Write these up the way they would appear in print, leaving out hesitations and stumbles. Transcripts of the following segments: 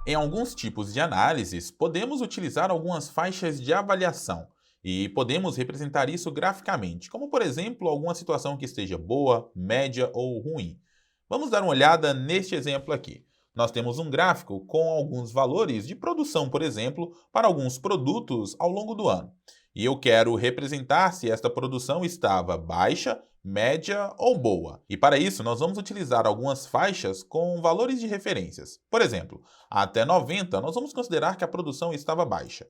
Em alguns tipos de análises, podemos utilizar algumas faixas de avaliação e podemos representar isso graficamente, como por exemplo alguma situação que esteja boa, média ou ruim. Vamos dar uma olhada neste exemplo aqui. Nós temos um gráfico com alguns valores de produção, por exemplo, para alguns produtos ao longo do ano. E eu quero representar se esta produção estava baixa, média ou boa. E para isso, nós vamos utilizar algumas faixas com valores de referências. Por exemplo, até 90, nós vamos considerar que a produção estava baixa.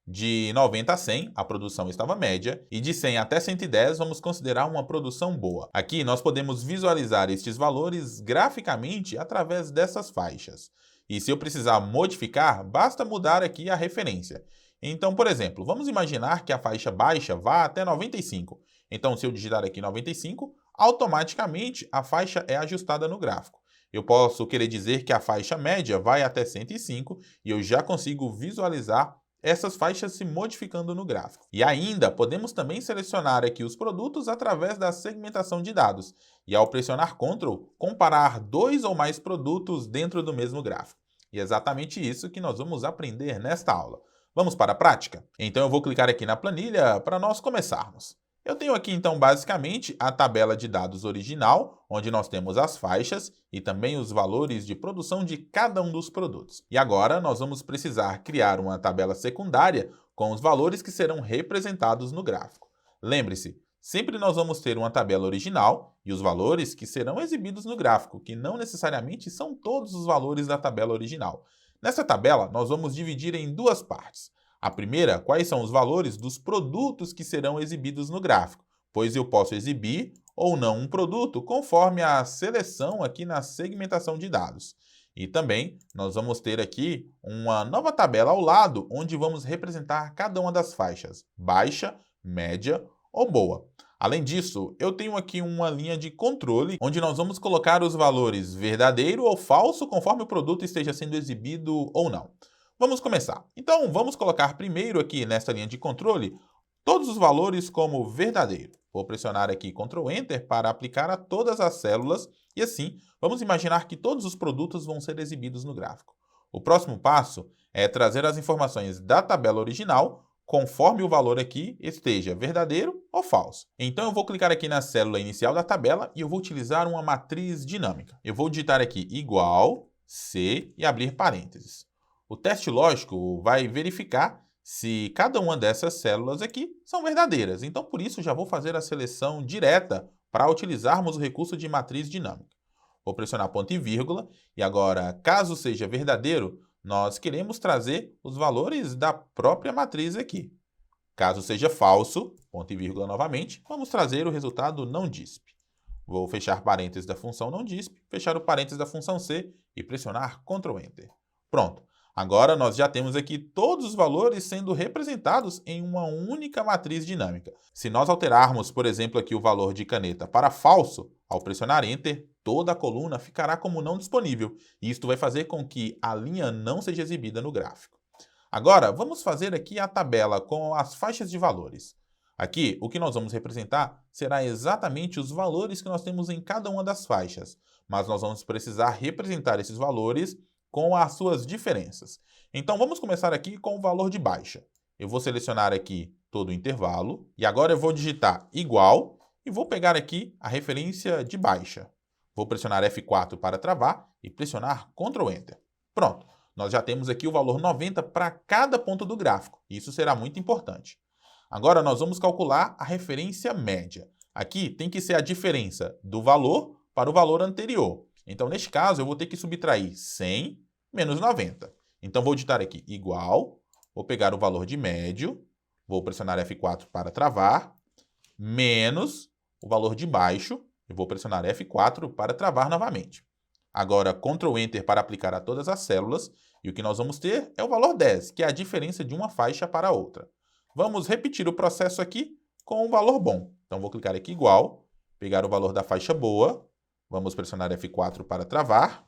De 90 a 100, a produção estava média, e de 100 até 110, vamos considerar uma produção boa. Aqui nós podemos visualizar estes valores graficamente através dessas faixas. E se eu precisar modificar, basta mudar aqui a referência. Então, por exemplo, vamos imaginar que a faixa baixa vá até 95. Então, se eu digitar aqui 95, automaticamente a faixa é ajustada no gráfico. Eu posso querer dizer que a faixa média vai até 105 e eu já consigo visualizar essas faixas se modificando no gráfico. E ainda podemos também selecionar aqui os produtos através da segmentação de dados e, ao pressionar Ctrl, comparar dois ou mais produtos dentro do mesmo gráfico. E é exatamente isso que nós vamos aprender nesta aula. Vamos para a prática? Então eu vou clicar aqui na planilha para nós começarmos. Eu tenho aqui então basicamente a tabela de dados original, onde nós temos as faixas e também os valores de produção de cada um dos produtos. E agora nós vamos precisar criar uma tabela secundária com os valores que serão representados no gráfico. Lembre-se, sempre nós vamos ter uma tabela original e os valores que serão exibidos no gráfico, que não necessariamente são todos os valores da tabela original. Nessa tabela, nós vamos dividir em duas partes. A primeira, quais são os valores dos produtos que serão exibidos no gráfico, pois eu posso exibir ou não um produto conforme a seleção aqui na segmentação de dados. E também nós vamos ter aqui uma nova tabela ao lado, onde vamos representar cada uma das faixas, baixa, média ou boa. Além disso, eu tenho aqui uma linha de controle, onde nós vamos colocar os valores verdadeiro ou falso, conforme o produto esteja sendo exibido ou não. Vamos começar. Então, vamos colocar primeiro aqui nesta linha de controle todos os valores como verdadeiro. Vou pressionar aqui Ctrl Enter para aplicar a todas as células e assim, vamos imaginar que todos os produtos vão ser exibidos no gráfico. O próximo passo é trazer as informações da tabela original conforme o valor aqui esteja verdadeiro ou falso. Então eu vou clicar aqui na célula inicial da tabela e eu vou utilizar uma matriz dinâmica. Eu vou digitar aqui igual, C e abrir parênteses. O teste lógico vai verificar se cada uma dessas células aqui são verdadeiras. Então, por isso, já vou fazer a seleção direta para utilizarmos o recurso de matriz dinâmica. Vou pressionar ponto e vírgula e agora, caso seja verdadeiro, nós queremos trazer os valores da própria matriz aqui. Caso seja falso, ponto e vírgula novamente, vamos trazer o resultado não disp. Vou fechar parênteses da função não disp, fechar o parênteses da função C e pressionar Ctrl Enter. Pronto. Agora nós já temos aqui todos os valores sendo representados em uma única matriz dinâmica. Se nós alterarmos, por exemplo, aqui o valor de caneta para falso, ao pressionar Enter, toda a coluna ficará como não disponível. E isto vai fazer com que a linha não seja exibida no gráfico. Agora, vamos fazer aqui a tabela com as faixas de valores. Aqui, o que nós vamos representar será exatamente os valores que nós temos em cada uma das faixas. Mas nós vamos precisar representar esses valores com as suas diferenças. Então, vamos começar aqui com o valor de baixa. Eu vou selecionar aqui todo o intervalo, e agora eu vou digitar igual, e vou pegar aqui a referência de baixa. Vou pressionar F4 para travar, e pressionar Ctrl Enter. Pronto, nós já temos aqui o valor 90 para cada ponto do gráfico. Isso será muito importante. Agora, nós vamos calcular a referência média. Aqui tem que ser a diferença do valor para o valor anterior. Então, neste caso, eu vou ter que subtrair 100 menos 90. Então, vou digitar aqui igual, vou pegar o valor de médio, vou pressionar F4 para travar, menos o valor de baixo, e vou pressionar F4 para travar novamente. Agora, Ctrl Enter para aplicar a todas as células, e o que nós vamos ter é o valor 10, que é a diferença de uma faixa para a outra. Vamos repetir o processo aqui com um valor bom. Então, vou clicar aqui igual, pegar o valor da faixa boa, vamos pressionar F4 para travar,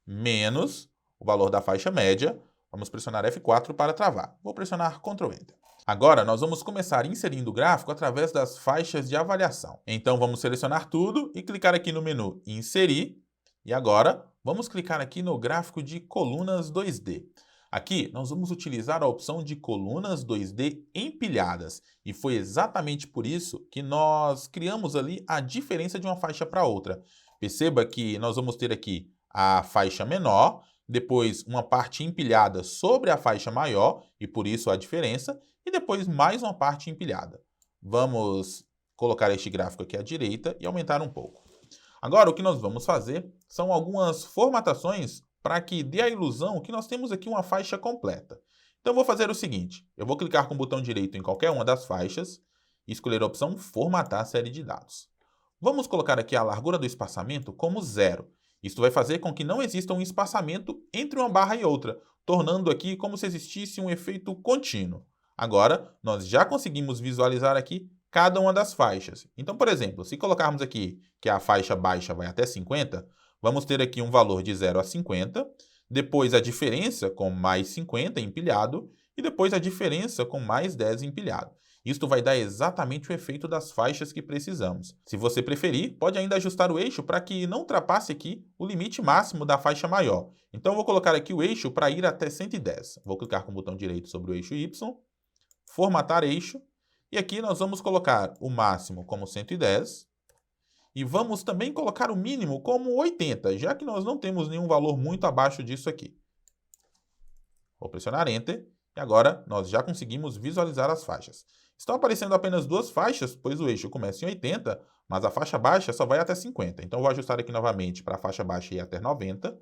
menos o valor da faixa média, vamos pressionar F4 para travar. Vou pressionar Ctrl Enter. Agora, nós vamos começar inserindo o gráfico através das faixas de avaliação. Então, vamos selecionar tudo e clicar aqui no menu Inserir. E agora, vamos clicar aqui no gráfico de colunas 2D. Aqui nós vamos utilizar a opção de colunas 2D empilhadas e foi exatamente por isso que nós criamos ali a diferença de uma faixa para outra. Perceba que nós vamos ter aqui a faixa menor, depois uma parte empilhada sobre a faixa maior e por isso a diferença, e depois mais uma parte empilhada. Vamos colocar este gráfico aqui à direita e aumentar um pouco. Agora, o que nós vamos fazer são algumas formatações para que dê a ilusão que nós temos aqui uma faixa completa. Então, eu vou fazer o seguinte, eu vou clicar com o botão direito em qualquer uma das faixas e escolher a opção Formatar série de dados. Vamos colocar aqui a largura do espaçamento como 0. Isso vai fazer com que não exista um espaçamento entre uma barra e outra, tornando aqui como se existisse um efeito contínuo. Agora, nós já conseguimos visualizar aqui cada uma das faixas. Então, por exemplo, se colocarmos aqui que a faixa baixa vai até 50, vamos ter aqui um valor de 0 a 50, depois a diferença com mais 50 empilhado e depois a diferença com mais 10 empilhado. Isto vai dar exatamente o efeito das faixas que precisamos. Se você preferir, pode ainda ajustar o eixo para que não ultrapasse aqui o limite máximo da faixa maior. Então, eu vou colocar aqui o eixo para ir até 110. Vou clicar com o botão direito sobre o eixo Y, formatar eixo, e aqui nós vamos colocar o máximo como 110 e vamos também colocar o mínimo como 80, já que nós não temos nenhum valor muito abaixo disso aqui. Vou pressionar Enter e agora nós já conseguimos visualizar as faixas. Estão aparecendo apenas duas faixas, pois o eixo começa em 80, mas a faixa baixa só vai até 50. Então, vou ajustar aqui novamente para a faixa baixa ir até 90.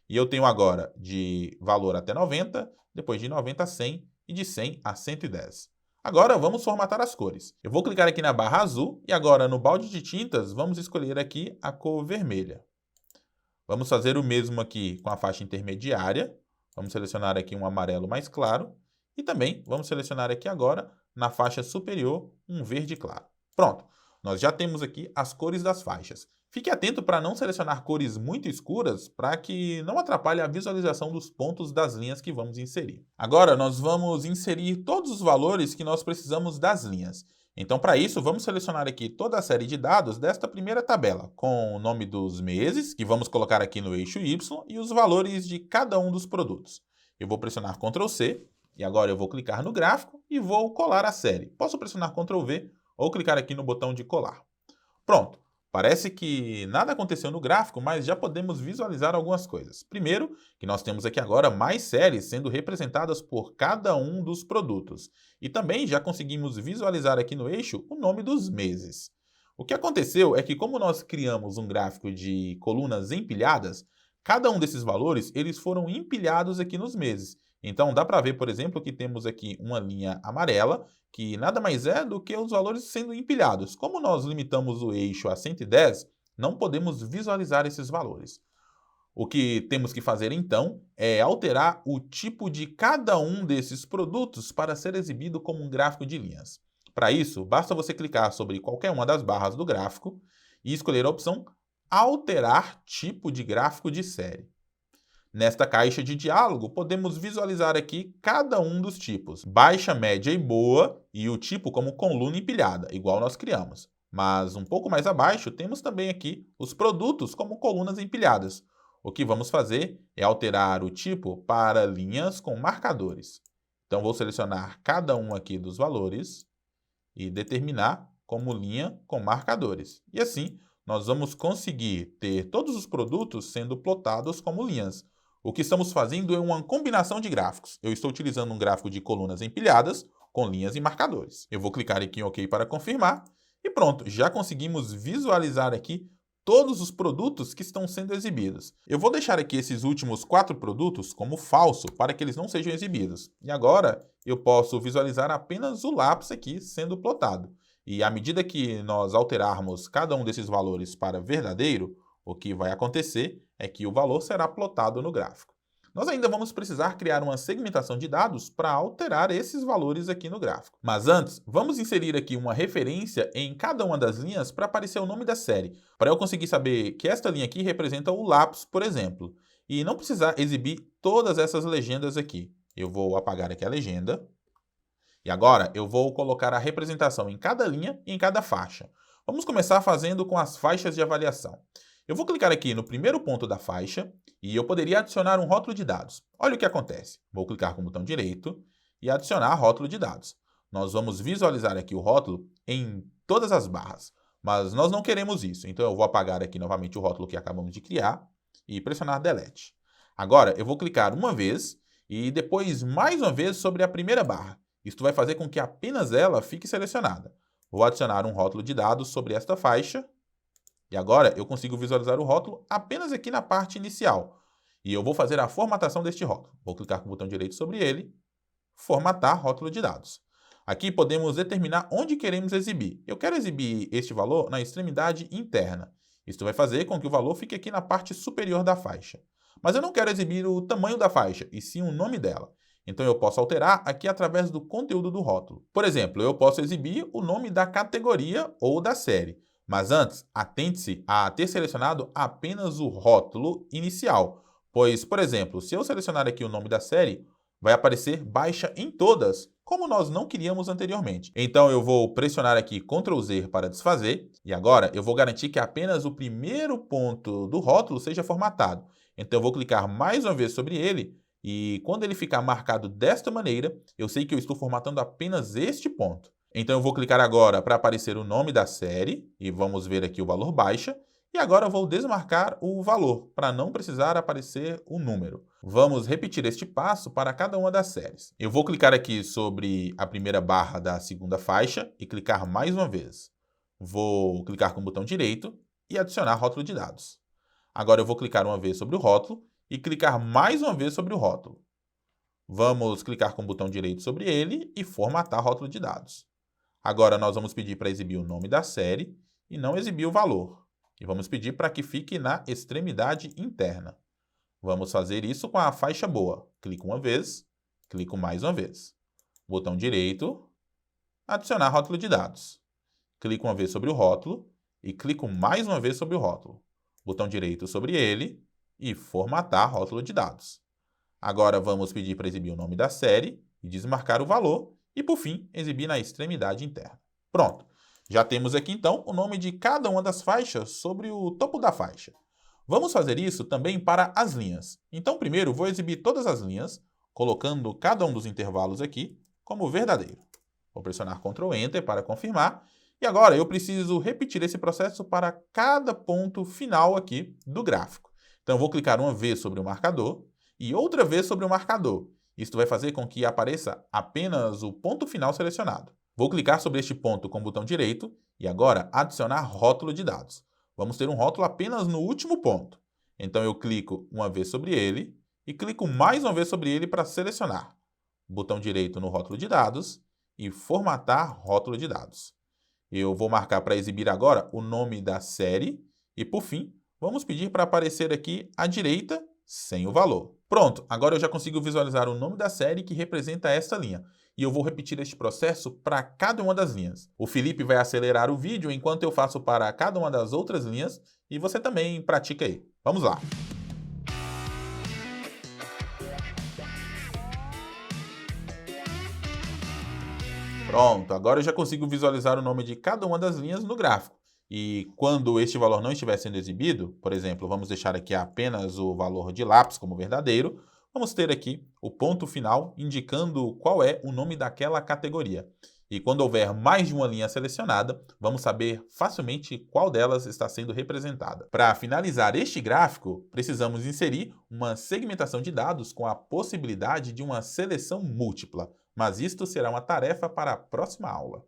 E eu tenho agora de valor até 90, depois de 90 a 100 e de 100 a 110. Agora, vamos formatar as cores. Eu vou clicar aqui na barra azul e agora no balde de tintas vamos escolher aqui a cor vermelha. Vamos fazer o mesmo aqui com a faixa intermediária. Vamos selecionar aqui um amarelo mais claro. E também vamos selecionar aqui agora, na faixa superior, um verde claro. Pronto, nós já temos aqui as cores das faixas. Fique atento para não selecionar cores muito escuras para que não atrapalhe a visualização dos pontos das linhas que vamos inserir. Agora, nós vamos inserir todos os valores que nós precisamos das linhas. Então, para isso, vamos selecionar aqui toda a série de dados desta primeira tabela, com o nome dos meses, que vamos colocar aqui no eixo Y, e os valores de cada um dos produtos. Eu vou pressionar Ctrl C, e agora eu vou clicar no gráfico e vou colar a série. Posso pressionar Ctrl V ou clicar aqui no botão de colar. Pronto. Parece que nada aconteceu no gráfico, mas já podemos visualizar algumas coisas. Primeiro, que nós temos aqui agora mais séries sendo representadas por cada um dos produtos. E também já conseguimos visualizar aqui no eixo o nome dos meses. O que aconteceu é que como nós criamos um gráfico de colunas empilhadas, cada um desses valores eles foram empilhados aqui nos meses. Então, dá para ver, por exemplo, que temos aqui uma linha amarela, que nada mais é do que os valores sendo empilhados. Como nós limitamos o eixo a 110, não podemos visualizar esses valores. O que temos que fazer, então, é alterar o tipo de cada um desses produtos para ser exibido como um gráfico de linhas. Para isso, basta você clicar sobre qualquer uma das barras do gráfico e escolher a opção Alterar tipo de gráfico de série. Nesta caixa de diálogo, podemos visualizar aqui cada um dos tipos, baixa, média e boa, e o tipo como coluna empilhada, igual nós criamos. Mas um pouco mais abaixo, temos também aqui os produtos como colunas empilhadas. O que vamos fazer é alterar o tipo para linhas com marcadores. Então, vou selecionar cada um aqui dos valores e determinar como linha com marcadores. E assim, nós vamos conseguir ter todos os produtos sendo plotados como linhas. O que estamos fazendo é uma combinação de gráficos. Eu estou utilizando um gráfico de colunas empilhadas com linhas e marcadores. Eu vou clicar aqui em OK para confirmar e pronto, já conseguimos visualizar aqui todos os produtos que estão sendo exibidos. Eu vou deixar aqui esses últimos 4 produtos como falso para que eles não sejam exibidos. E agora eu posso visualizar apenas o lápis aqui sendo plotado. E à medida que nós alterarmos cada um desses valores para verdadeiro, o que vai acontecer é que o valor será plotado no gráfico. Nós ainda vamos precisar criar uma segmentação de dados para alterar esses valores aqui no gráfico. Mas antes, vamos inserir aqui uma referência em cada uma das linhas para aparecer o nome da série, para eu conseguir saber que esta linha aqui representa o lápis, por exemplo, e não precisar exibir todas essas legendas aqui. Eu vou apagar aqui a legenda. E agora eu vou colocar a representação em cada linha e em cada faixa. Vamos começar fazendo com as faixas de avaliação. Eu vou clicar aqui no primeiro ponto da faixa e eu poderia adicionar um rótulo de dados. Olha o que acontece. Vou clicar com o botão direito e adicionar rótulo de dados. Nós vamos visualizar aqui o rótulo em todas as barras, mas nós não queremos isso. Então eu vou apagar aqui novamente o rótulo que acabamos de criar e pressionar Delete. Agora eu vou clicar uma vez e depois mais uma vez sobre a primeira barra. Isto vai fazer com que apenas ela fique selecionada. Vou adicionar um rótulo de dados sobre esta faixa. E agora eu consigo visualizar o rótulo apenas aqui na parte inicial. E eu vou fazer a formatação deste rótulo. Vou clicar com o botão direito sobre ele, formatar rótulo de dados. Aqui podemos determinar onde queremos exibir. Eu quero exibir este valor na extremidade interna. Isto vai fazer com que o valor fique aqui na parte superior da faixa. Mas eu não quero exibir o tamanho da faixa, e sim o nome dela. Então eu posso alterar aqui através do conteúdo do rótulo. Por exemplo, eu posso exibir o nome da categoria ou da série. Mas antes, atente-se a ter selecionado apenas o rótulo inicial. Pois, por exemplo, se eu selecionar aqui o nome da série, vai aparecer baixa em todas, como nós não queríamos anteriormente. Então eu vou pressionar aqui Ctrl Z para desfazer. E agora eu vou garantir que apenas o primeiro ponto do rótulo seja formatado. Então eu vou clicar mais uma vez sobre ele. E quando ele ficar marcado desta maneira, eu sei que eu estou formatando apenas este ponto. Então eu vou clicar agora para aparecer o nome da série, e vamos ver aqui o valor baixa. E agora eu vou desmarcar o valor, para não precisar aparecer o número. Vamos repetir este passo para cada uma das séries. Eu vou clicar aqui sobre a primeira barra da segunda faixa e clicar mais uma vez. Vou clicar com o botão direito e adicionar rótulo de dados. Agora eu vou clicar uma vez sobre o rótulo e clicar mais uma vez sobre o rótulo. Vamos clicar com o botão direito sobre ele e formatar rótulo de dados. Agora nós vamos pedir para exibir o nome da série e não exibir o valor. E vamos pedir para que fique na extremidade interna. Vamos fazer isso com a faixa boa. Clico uma vez, clico mais uma vez. Botão direito, adicionar rótulo de dados. Clico uma vez sobre o rótulo e clico mais uma vez sobre o rótulo. Botão direito sobre ele e formatar rótulo de dados. Agora vamos pedir para exibir o nome da série e desmarcar o valor e, por fim, exibir na extremidade interna. Pronto! Já temos aqui, então, o nome de cada uma das faixas sobre o topo da faixa. Vamos fazer isso também para as linhas. Então, primeiro, vou exibir todas as linhas, colocando cada um dos intervalos aqui como verdadeiro. Vou pressionar Ctrl Enter para confirmar. E agora eu preciso repetir esse processo para cada ponto final aqui do gráfico. Então, eu vou clicar uma vez sobre o marcador e outra vez sobre o marcador. Isto vai fazer com que apareça apenas o ponto final selecionado. Vou clicar sobre este ponto com o botão direito e agora adicionar rótulo de dados. Vamos ter um rótulo apenas no último ponto. Então eu clico uma vez sobre ele e clico mais uma vez sobre ele para selecionar. Botão direito no rótulo de dados e formatar rótulo de dados. Eu vou marcar para exibir agora o nome da série e, por fim, vamos pedir para aparecer aqui à direita sem o valor. Pronto, agora eu já consigo visualizar o nome da série que representa esta linha. E eu vou repetir este processo para cada uma das linhas. O Felipe vai acelerar o vídeo enquanto eu faço para cada uma das outras linhas e você também pratica aí. Vamos lá! Pronto, agora eu já consigo visualizar o nome de cada uma das linhas no gráfico. E quando este valor não estiver sendo exibido, por exemplo, vamos deixar aqui apenas o valor de lápis como verdadeiro, vamos ter aqui o ponto final indicando qual é o nome daquela categoria. E quando houver mais de uma linha selecionada, vamos saber facilmente qual delas está sendo representada. Para finalizar este gráfico, precisamos inserir uma segmentação de dados com a possibilidade de uma seleção múltipla, mas isto será uma tarefa para a próxima aula.